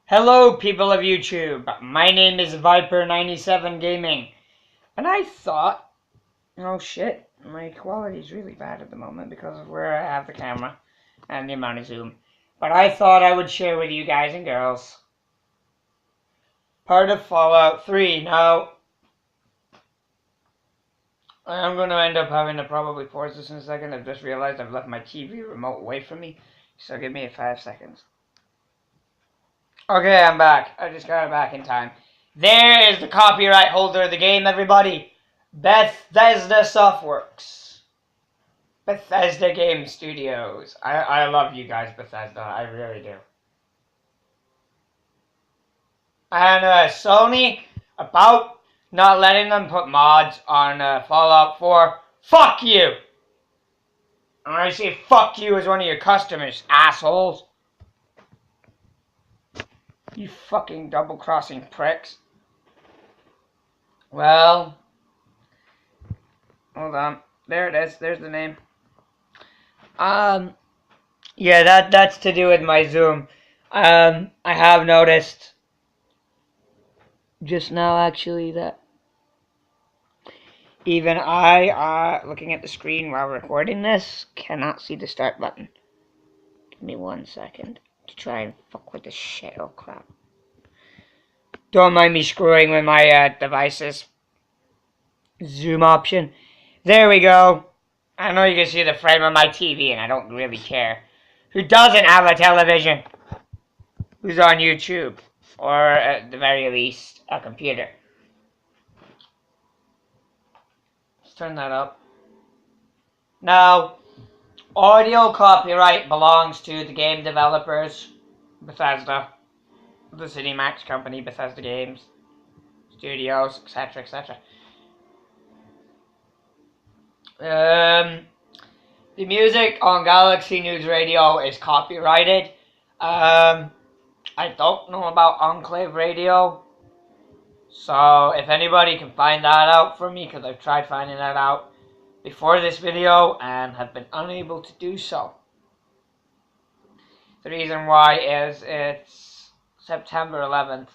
Hello, people of YouTube. My name is Viper97 Gaming, and I thought, oh shit, my quality is really bad at the moment because of where I have the camera and the amount of zoom. But I thought I would share with you guys and girls part of Fallout 3. Now, I'm going to end up having to probably pause this in a second. I've just realized I've left my TV remote away from me, so give me 5 seconds. Okay, I'm back. I just got it back in time. There is the copyright holder of the game, everybody. Bethesda Softworks. Bethesda Game Studios. I love you guys, Bethesda. I really do. And Sony, about not letting them put mods on Fallout 4. Fuck you! And I say fuck you as one of your customers, assholes. You fucking double-crossing pricks. Well, hold on. There it is. There's the name. Yeah, that's to do with my zoom. I have noticed just now, actually, that even I, looking at the screen while recording this, cannot see the start button. Give me 1 second to try and fuck with this shit. Oh, crap. Don't mind me screwing with my device's zoom option. There we go. I know you can see the frame of my TV, and I don't really care. Who doesn't have a television? Who's on YouTube? Or, at the very least, a computer. Let's turn that up. Now, audio copyright belongs to the game developers, Bethesda, the ZeniMax company, Bethesda Games, Studios, etc., etc. The music on Galaxy News Radio is copyrighted. I don't know about Enclave Radio. So if anybody can find that out for me, because I've tried finding that out before this video and have been unable to do so. The reason why is it's September 11th.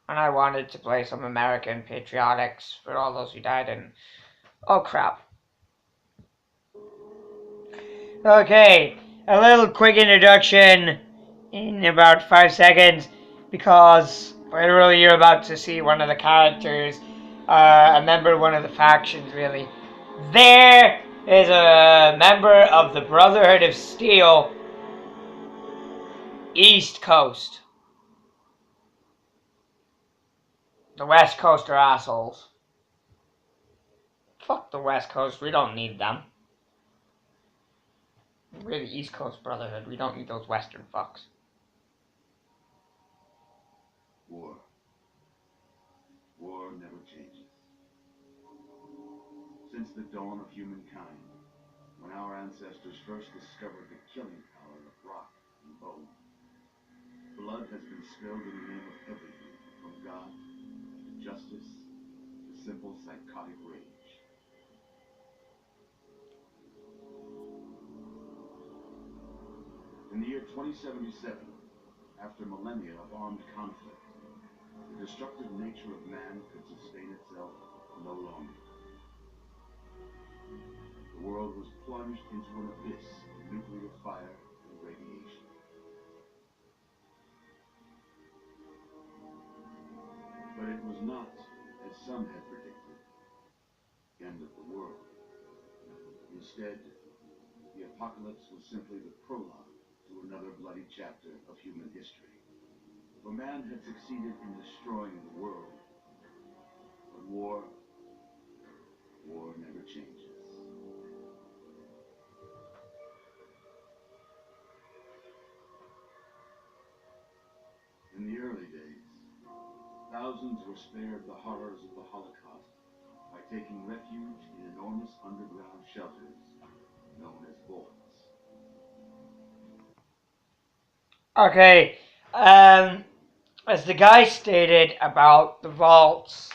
And I wanted to play some American patriotics for all those who died in... Oh crap. Okay, a little quick introduction in about 5 seconds, because literally you're about to see one of the characters, a member of one of the factions, really. There is a member of the Brotherhood of Steel, East Coast. The West Coast are assholes. Fuck the West Coast, we don't need them. We're the East Coast Brotherhood, we don't need those Western fucks. War. War never changes. Since the dawn of humankind, when our ancestors first discovered the killing power of rock and bone, blood has been spilled in the name of everything, from God to justice to simple psychotic rage. In the year 2077, after millennia of armed conflict, the destructive nature of man could sustain itself no longer. The world was plunged into an abyss of nuclear fire and radiation. But it was not, as some had predicted, the end of the world. Instead, the apocalypse was simply the prologue to another bloody chapter of human history. For man had succeeded in destroying the world. But war never changes. In the early days, thousands were spared the horrors of the Holocaust by taking refuge in enormous underground shelters known as vaults. Okay, as the guy stated about the vaults,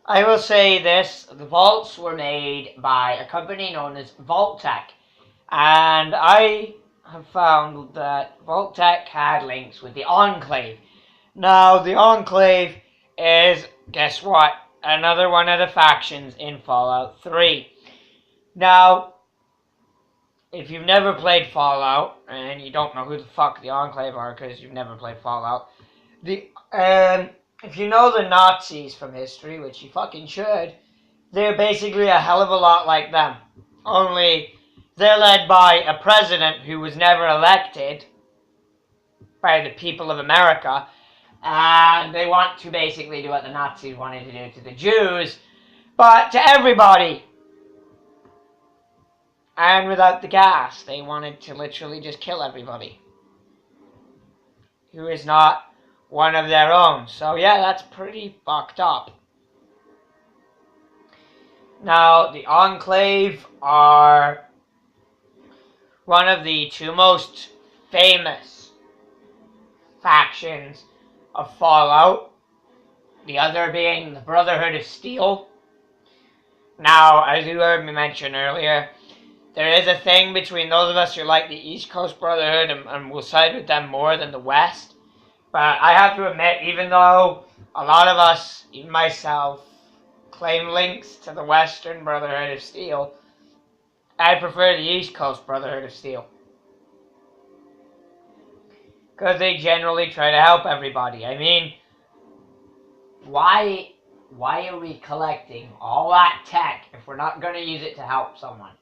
I will say this: the vaults were made by a company known as Vault Tech, and I have found that Vault-Tec had links with the Enclave. Now, the Enclave is, guess what? Another one of the factions in Fallout 3. Now, if you've never played Fallout, and you don't know who the fuck the Enclave are because you've never played Fallout, if you know the Nazis from history, which you fucking should, they're basically a hell of a lot like them. Only they're led by a president who was never elected by the people of America, and they want to basically do what the Nazis wanted to do to the Jews, but to everybody. And without the gas, they wanted to literally just kill everybody who is not one of their own. So yeah, that's pretty fucked up. Now, the Enclave are one of the two most famous factions of Fallout, the other being the Brotherhood of Steel. Now, as you heard me mention earlier, there is a thing between those of us who like the East Coast Brotherhood and will side with them more than the West. But I have to admit, even though a lot of us, even myself, claim links to the Western Brotherhood of Steel, I prefer the East Coast Brotherhood of Steel. Because they generally try to help everybody. I mean, why are we collecting all that tech if we're not going to use it to help someone?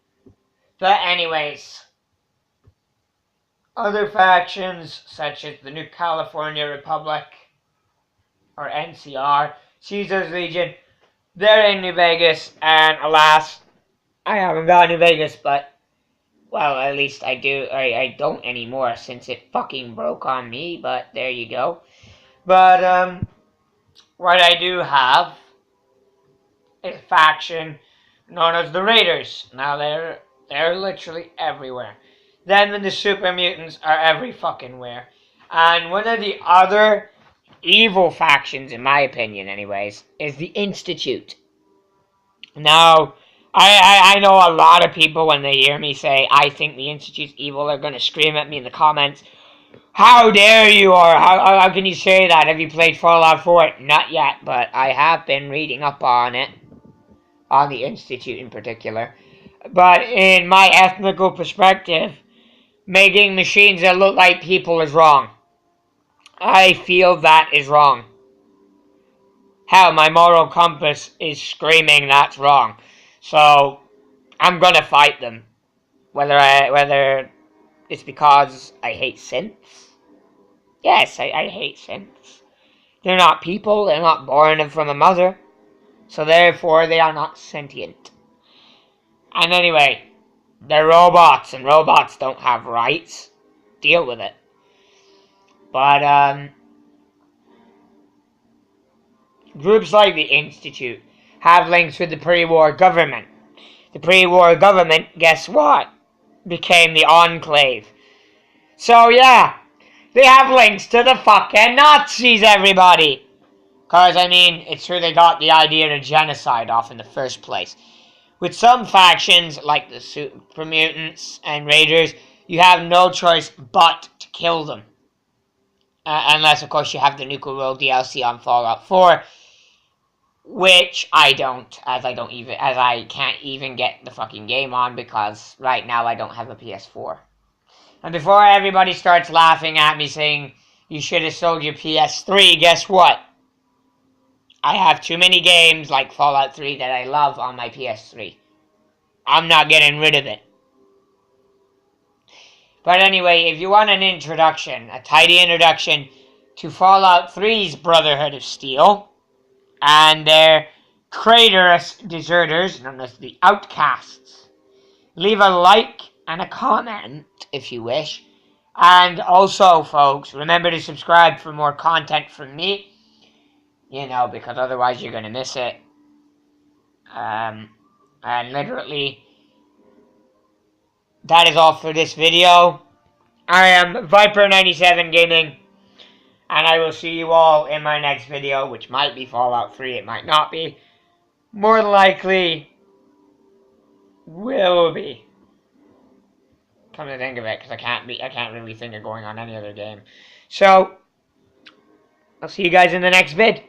But anyways, other factions such as the New California Republic, or NCR, Caesar's Legion, they're in New Vegas, and alas, I haven't got New Vegas, but, well, at least I do. I don't anymore since it fucking broke on me, but there you go. But, what I do have is a faction known as the Raiders. Now, they're literally everywhere. Them and the Super Mutants are every fucking where. And one of the other evil factions, in my opinion anyways, is the Institute. Now, I know a lot of people, when they hear me say I think the Institute's evil, are going to scream at me in the comments, how dare you, or how can you say that? Have you played Fallout 4? Not yet, but I have been reading up on it, on the Institute in particular. But in my ethnical perspective, making machines that look like people is wrong. I feel that is wrong. Hell, my moral compass is screaming that's wrong. So, I'm gonna fight them. Whether it's because I hate synths. Yes, I hate synths. They're not people, they're not born from a mother. So therefore, they are not sentient. And anyway, they're robots, and robots don't have rights. Deal with it. But, groups like the Institute have links with the pre-war government. The pre-war government, guess what? Became the Enclave. So yeah, they have links to the fucking Nazis, everybody! Because, I mean, it's where they got the idea of genocide off in the first place. With some factions, like the Super Mutants and Raiders, you have no choice but to kill them. Unless, of course, you have the Nuclear World DLC on Fallout 4, which I don't, as I can't even get the fucking game on, because right now I don't have a PS4. And before everybody starts laughing at me saying, you should have sold your PS3, guess what? I have too many games like Fallout 3 that I love on my PS3. I'm not getting rid of it. But anyway, if you want an introduction, a tidy introduction to Fallout 3's Brotherhood of Steel, and their traitorous deserters, known as the Outcasts, leave a like and a comment if you wish. And also, folks, remember to subscribe for more content from me. You know, because otherwise you're going to miss it. And literally, that is all for this video. I am Viper97 Gaming, and I will see you all in my next video, which might be Fallout 3, it might not be. More than likely, will be. Come to think of it, because I can't really think of going on any other game. So, I'll see you guys in the next vid.